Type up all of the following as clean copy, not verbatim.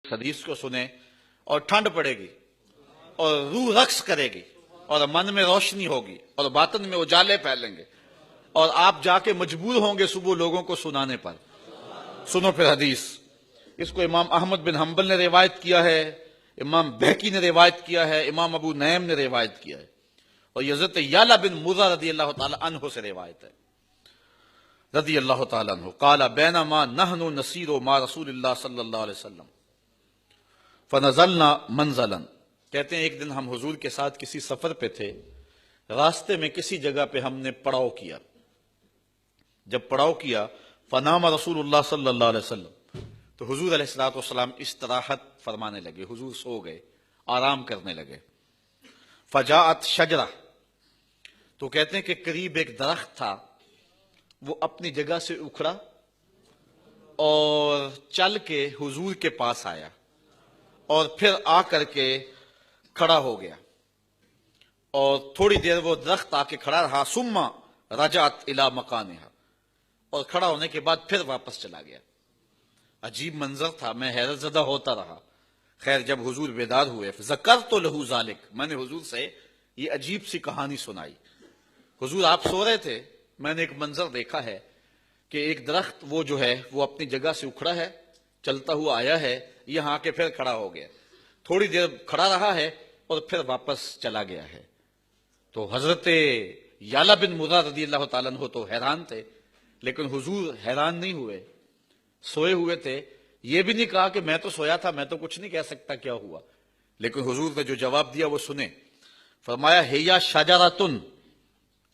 حدیث کو سنیں اور ٹھنڈ پڑے گی اور روح رقص کرے گی اور من میں روشنی ہوگی اور باطن میں اجالے پھیلیں گے اور آپ جا کے مجبور ہوں گے صبح لوگوں کو سنانے پر۔ سنو پھر حدیث، اس کو امام احمد بن حنبل نے روایت کیا ہے، امام بہقی نے روایت کیا ہے، امام ابو نعیم نے روایت کیا ہے، اور یہ حضرت یعلا بن مرہ رضی اللہ تعالی عنہ سے روایت ہے رضی اللہ تعالی عنہ قال بینما نحن نسیر مع رسول اللہ صلی اللہ علیہ وسلم فنزلنا منزلا، کہتے ہیں ایک دن ہم حضور کے ساتھ کسی سفر پہ تھے، راستے میں کسی جگہ پہ ہم نے پڑاؤ کیا، جب پڑاؤ کیا فنام رسول اللہ صلی اللہ علیہ وسلم، تو حضور علیہ الصلوۃ والسلام استراحت فرمانے لگے، حضور سو گئے، آرام کرنے لگے۔ فجاءت شجرہ، تو کہتے ہیں کہ قریب ایک درخت تھا، وہ اپنی جگہ سے اکھڑا اور چل کے حضور کے پاس آیا اور پھر آ کر کے کھڑا ہو گیا، اور تھوڑی دیر وہ درخت آ کے کھڑا رہا، ثم رجعت الی مکانہا، اور کھڑا ہونے کے بعد پھر واپس چلا گیا۔ عجیب منظر تھا، میں حیرت زدہ ہوتا رہا۔ خیر جب حضور بیدار ہوئے، ذکرت لہ ذالک، میں نے حضور سے یہ عجیب سی کہانی سنائی۔ حضور آپ سو رہے تھے، میں نے ایک منظر دیکھا ہے کہ ایک درخت وہ جو ہے وہ اپنی جگہ سے اکھڑا ہے، چلتا ہوا آیا ہے، یہاں کے پھر کھڑا ہو گیا، تھوڑی دیر کھڑا رہا ہے اور پھر واپس چلا گیا ہے۔ تو حضرت یعلا بن مرہ رضی اللہ تعالیٰ عنہ تو حیران تھے، لیکن حضور حیران نہیں ہوئے، سوئے ہوئے تھے، یہ بھی نہیں کہا کہ میں تو سویا تھا، میں تو کچھ نہیں کہہ سکتا کیا ہوا، لیکن حضور نے جو جواب دیا وہ سنیں۔ فرمایا ہیا شجرۃ،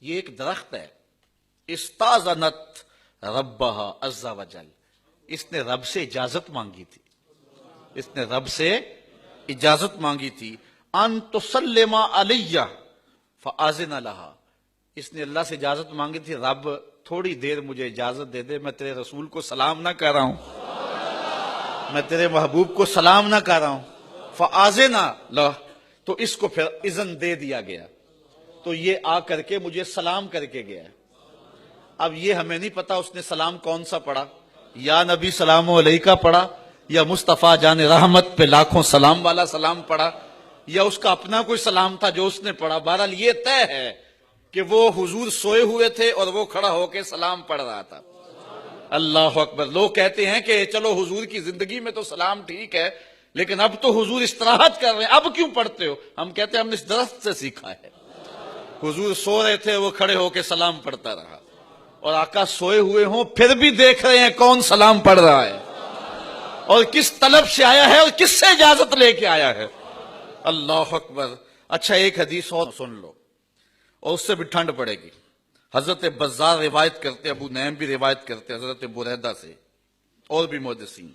یہ ایک درخت ہے، استاذنت ربہا عز وجل، اس نے رب سے اجازت مانگی تھی، اس نے رب سے اجازت مانگی تھی، ان تسلم علی فاذن لہا، اس نے اللہ سے اجازت مانگی تھی، رب تھوڑی دیر مجھے اجازت دے دے، میں تیرے رسول کو سلام نہ کر رہا ہوں، میں تیرے محبوب کو سلام نہ کر رہا ہوں، فاذن لہ، تو اس کو پھر اذن دے دیا گیا، تو یہ آ کر کے مجھے سلام کر کے گیا۔ اب یہ ہمیں نہیں پتا اس نے سلام کون سا پڑھا، یا نبی سلام علیکہ پڑھا، یا مصطفیٰ جان رحمت پہ لاکھوں سلام والا سلام پڑھا، یا اس کا اپنا کوئی سلام تھا جو اس نے پڑھا۔ بہرحال یہ طے ہے کہ وہ حضور سوئے ہوئے تھے اور وہ کھڑا ہو کے سلام پڑھ رہا تھا۔ اللہ اکبر۔ لوگ کہتے ہیں کہ چلو حضور کی زندگی میں تو سلام ٹھیک ہے، لیکن اب تو حضور استراحت کر رہے ہیں، اب کیوں پڑھتے ہو؟ ہم کہتے ہیں ہم نے اس درخت سے سیکھا ہے، حضور سو رہے تھے، وہ کھڑے ہو کے سلام پڑھتا رہا، اور آقا سوئے ہوئے ہوں پھر بھی دیکھ رہے ہیں کون سلام پڑھ رہا ہے اور کس طلب سے آیا ہے اور کس سے اجازت لے کے آیا ہے۔ اللہ اکبر۔ اچھا ایک حدیث اور سن لو، اور اس سے بھی ٹھنڈ پڑے گی۔ حضرت بزار روایت کرتے، ابو نعیم بھی روایت کرتے حضرت بریدہ سے، اور بھی محدثین۔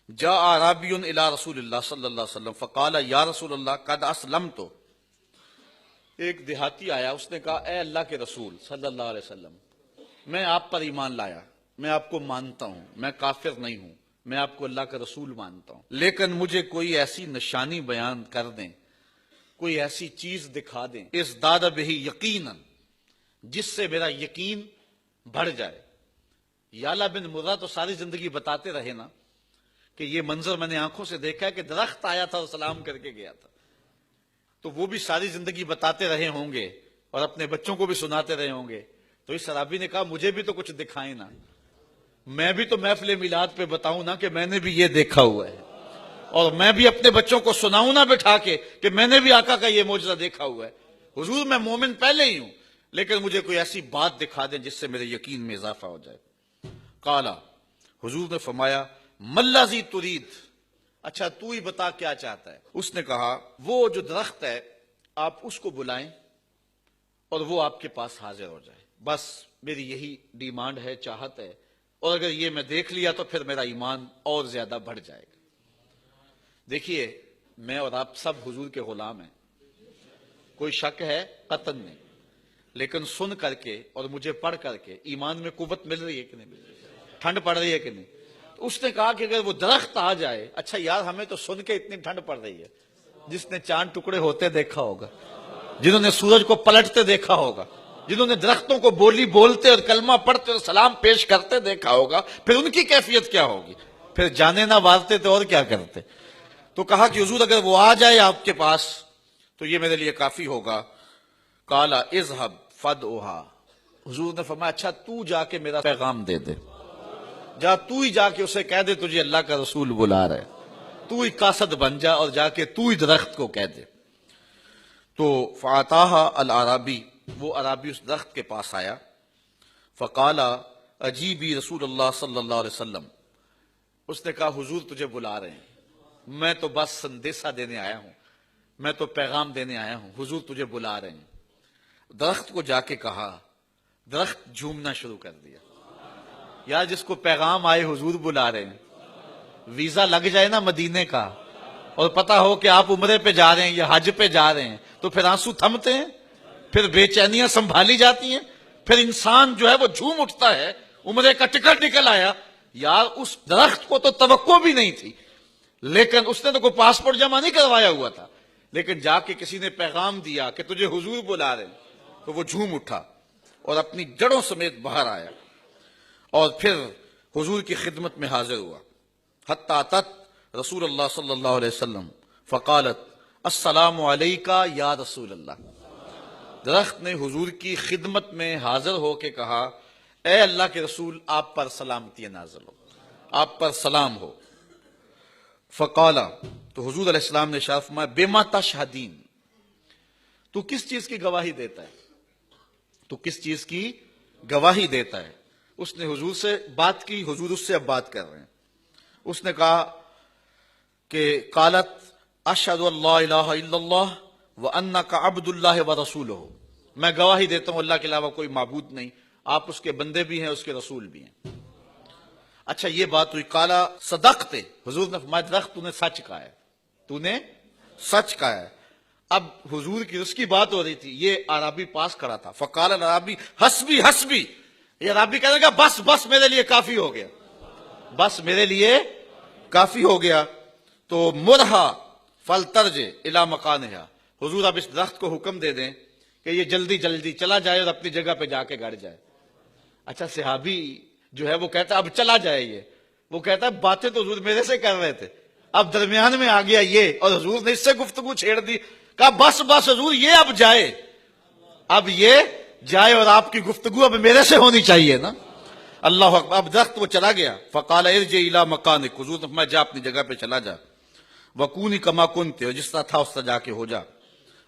جاء اعرابی الی رسول اللہ صلی اللہ علیہ وسلم فقال یا رسول اللہ قد اسلمت، ایک دیہاتی آیا، اس نے کہا اے اللہ کے رسول صلی اللہ علیہ وسلم، میں آپ پر ایمان لایا، میں آپ کو مانتا ہوں، میں کافر نہیں ہوں، میں آپ کو اللہ کا رسول مانتا ہوں، لیکن مجھے کوئی ایسی نشانی بیان کر دیں، کوئی ایسی چیز دکھا دیں، ازداد بہ یقینا، جس سے میرا یقین بڑھ جائے۔ یعلا بن مرہ تو ساری زندگی بتاتے رہے نا کہ یہ منظر میں نے آنکھوں سے دیکھا ہے کہ درخت آیا تھا اور سلام کر کے گیا تھا، تو وہ بھی ساری زندگی بتاتے رہے ہوں گے اور اپنے بچوں کو بھی سناتے رہے ہوں گے۔ تو اس صحابی نے کہا مجھے بھی تو کچھ دکھائیں نا، میں بھی تو محفل میلاد پہ بتاؤں نا کہ میں نے بھی یہ دیکھا ہوا ہے، اور میں بھی اپنے بچوں کو سناؤں نا بٹھا کے کہ میں نے بھی آقا کا یہ معجزہ دیکھا ہوا ہے۔ حضور میں مومن پہلے ہی ہوں، لیکن مجھے کوئی ایسی بات دکھا دیں جس سے میرے یقین میں اضافہ ہو جائے۔ قالا، حضور نے فرمایا ملذی ترید، اچھا تو ہی بتا کیا چاہتا ہے۔ اس نے کہا وہ جو درخت ہے آپ اس کو بلائیں اور وہ آپ کے پاس حاضر ہو جائے، بس میری یہی ڈیمانڈ ہے، چاہت ہے، اور اگر یہ میں دیکھ لیا تو پھر میرا ایمان اور زیادہ بڑھ جائے گا۔ دیکھیے میں اور آپ سب حضور کے غلام ہیں، کوئی شک ہے قطعاً نہیں، لیکن سن کر کے اور مجھے پڑھ کر کے ایمان میں قوت مل رہی ہے کہ نہیں مل رہی ہے؟ ٹھنڈ پڑ رہی ہے کہ نہیں؟ تو اس نے کہا کہ اگر وہ درخت آ جائے، اچھا یار ہمیں تو سن کے اتنی ٹھنڈ پڑ رہی ہے، جس نے چاند ٹکڑے ہوتے دیکھا ہوگا، جنہوں نے سورج کو پلٹتے دیکھا ہوگا، جنہوں نے درختوں کو بولی بولتے اور کلمہ پڑھتے اور سلام پیش کرتے دیکھا ہوگا، پھر ان کی کیفیت کیا ہوگی؟ پھر جانے نہ مارتے تو اور کیا کرتے. تو کہا کہ حضور اگر وہ آ جائے آپ کے پاس تو یہ میرے لیے کافی ہوگا. قال اذهب فادعها. حضور نے فرمایا اچھا تو جا کے میرا پیغام دے دے، جا تو ہی جا کے اسے کہہ دے تجھے اللہ کا رسول بلا رہا ہے، تو ہی قاصد بن جا اور جا کے تو ہی درخت کو کہہ دے. تو فاتاها الاعرابی، وہ عرابی اس درخت کے پاس آیا. فقال اجیبی رسول اللہ صلی اللہ علیہ وسلم. اس نے کہا حضور تجھے بلا رہے ہیں، میں تو بس سندیسہ دینے آیا ہوں، میں تو پیغام دینے آیا ہوں، حضور تجھے بلا رہے ہیں. درخت کو جا کے کہا، درخت جھومنا شروع کر دیا. یار جس کو پیغام آئے حضور بلا رہے ہیں، ویزا لگ جائے نا مدینے کا اور پتا ہو کہ آپ عمرے پہ جا رہے ہیں یا حج پہ جا رہے ہیں تو پھر آنسو تھمتے ہیں، پھر بے چینیاں سنبھالی جاتی ہیں، پھر انسان جو ہے وہ جھوم اٹھتا ہے. عمرے کا ٹکٹ نکل آیا. یار اس درخت کو تو توقع بھی نہیں تھی، لیکن اس نے تو کوئی پاسپورٹ جمع نہیں کروایا ہوا تھا، لیکن جا کے کسی نے پیغام دیا کہ تجھے حضور بلا رہے ہیں تو وہ جھوم اٹھا اور اپنی جڑوں سمیت باہر آیا اور پھر حضور کی خدمت میں حاضر ہوا. حتی اتت رسول اللہ صلی اللہ علیہ وسلم فقالت السلام علیکہ یا رسول اللہ. درخت نے حضور کی خدمت میں حاضر ہو کے کہا اے اللہ کے رسول آپ پر سلامتی نازل ہو، آپ پر سلام ہو. فقالا، تو حضور علیہ السلام نے ارشاد فرمایا بما تشہدین، تو کس چیز کی گواہی دیتا ہے، تو کس چیز کی گواہی دیتا ہے. اس نے حضور سے بات کی، حضور اس سے اب بات کر رہے ہیں. اس نے کہا کہ قالت اشہد ان لا الہ الا اللہ وانک عبد اللہ ورسولہ، میں گواہی دیتا ہوں اللہ کے علاوہ کوئی معبود نہیں، آپ اس کے بندے بھی ہیں اس کے رسول بھی ہیں. اچھا یہ بات ہوئی. قالا صدقت، حضور نے فرمایا درخت تو نے سچ کہا ہے، تو نے سچ کہا ہے. اب حضور کی اس کی بات ہو رہی تھی، یہ عرابی پاس کھڑا تھا. فقال العرابی حسبی حسبی، یہ عرابی کہنے لگا بس بس میرے لیے کافی ہو گیا، بس میرے لیے کافی ہو گیا. تو مرہا فلترج الی مکانہا، حضور اب اس درخت کو حکم دے دیں کہ یہ جلدی جلدی چلا جائے اور اپنی جگہ پہ جا کے گڑ جائے. اچھا صحابی جو ہے وہ کہتا ہے اب چلا جائے یہ، وہ کہتا ہے باتیں تو حضور میرے سے کر رہے تھے، اب درمیان میں آ گیا یہ اور حضور نے اس سے گفتگو چھیڑ دی. کہا بس بس حضور یہ اب جائے، اب یہ جائے اور آپ کی گفتگو اب میرے سے ہونی چاہیے نا. اللہ اکبر. اب درخت وہ چلا گیا. فقال ارجع الی مکانک، حضور نے فرمایا جا اپنی جگہ پہ چلا جا. وکونی کما کنت، اور جس طرح تھا اس طرح جا کے ہو جا.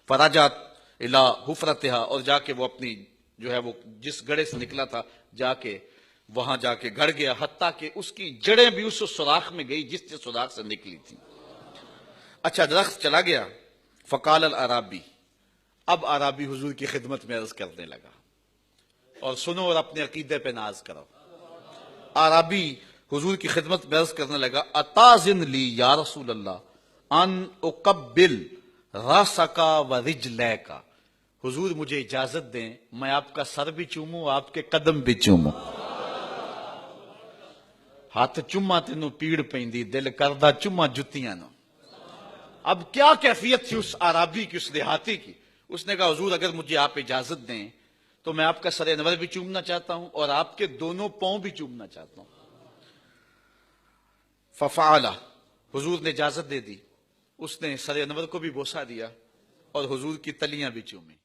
فرجعت الی حفرتھا، اور جا کے وہ اپنی جو ہے وہ جس گڑھے سے نکلا تھا جا کے وہاں جا کے گڑ گیا، حتیٰ کہ اس کی جڑیں بھی اس سوراخ میں گئی جس سے سوراخ سے نکلی تھی. اچھا درخت چلا گیا. فقال العرابی، اب عرابی حضور کی خدمت میں عرض کرنے لگا، اور سنو اور اپنے عقیدے پہ ناز کرو. عرابی حضور کی خدمت میں عرض کرنے لگا اتاذن لی یا رسول اللہ ان اقبل راسکا و رجلیکا، حضور مجھے اجازت دیں میں آپ کا سر بھی چوموں آپ کے قدم بھی چوموں. ہاتھ چما تینوں پیڑ پیندی دل کردہ چما جتیاں نو. اب کیا کیفیت تھی اس عرابی کی، اس دیہاتی کی. اس نے کہا حضور اگر مجھے آپ اجازت دیں تو میں آپ کا سر انور بھی چومنا چاہتا ہوں اور آپ کے دونوں پاؤں بھی چومنا چاہتا ہوں. ففعل، حضور نے اجازت دے دی. اس نے سر انور کو بھی بوسہ دیا اور حضور کی تلیاں بھی چومی.